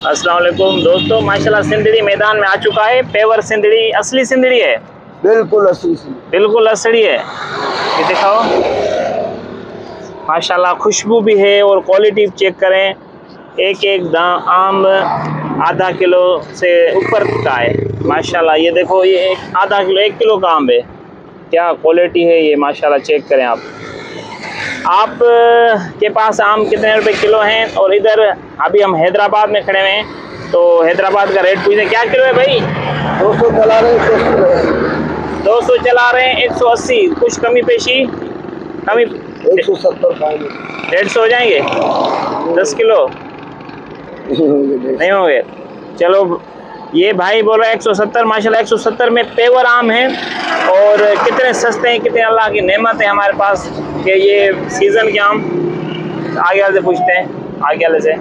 अस्सलाम वालेकुम दोस्तों, माशाल्लाह सिंदड़ी मैदान में आ चुका है। पेवर सिंदड़ी, असली सिंदड़ी है, बिल्कुल असली है। ये दिखाओ, माशाल्लाह खुशबू भी है और क्वालिटी चेक करें। एक एक आम आधा किलो से ऊपर का है माशाल्लाह। ये देखो, ये आधा किलो 1 किलो का आम है। क्या क्वालिटी है ये, माशाल्लाह चेक करें आप के पास आम कितने रुपए किलो हैं। और इधर अभी हम हैदराबाद में खड़े हुए हैं, तो हैदराबाद का रेट पूछते। क्या किलो है भाई? 200 चला रहे हैं, 200 चला रहे हैं, 180। कुछ कमी पेशी? कमी 170 खाएंगे, 150 हो जाएंगे। 10 किलो नहीं होंगे। चलो, ये भाई बोल रहा है 170। माशाल्लाह 170 में पेवर आम है। और कितने सस्ते हैं, कितने अल्लाह की नेमत है हमारे पास कि ये सीज़न के आम। आगे वाले से पूछते हैं, आगे वाले से।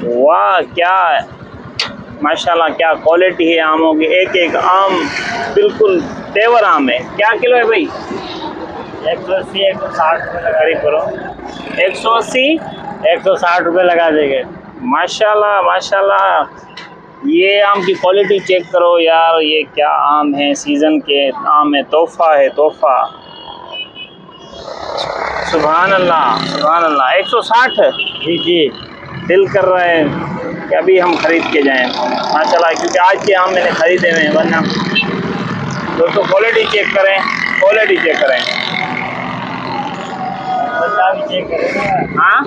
वाह, क्या माशाल्लाह, क्या क्वालिटी है आमों की। एक एक आम बिल्कुल पेवर आम है। क्या किलो है भाई? 180 160 रुपये करीब करो। 180 160 रुपये लगा देंगे। माशाल्लाह माशाल्लाह। ये आम की क्वालिटी चेक करो यार, ये क्या आम है, सीज़न के आम है, तोहफा है, तोहफा। सुभान अल्लाह, सुभान अल्लाह। 160 जी, दिल कर रहा है कि अभी हम खरीद के जाएं माशाल्लाह, क्योंकि आज के आम मैंने खरीदे हुए हैं। वरना दोस्तों क्वालिटी चेक करें, क्वालिटी चेक करें। चेक करें। हाँ,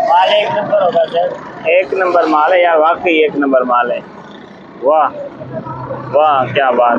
माल 1 नंबर होगा सर। 1 नंबर माल है यार, वाकई 1 नंबर माल है। वाह वाह, क्या बात।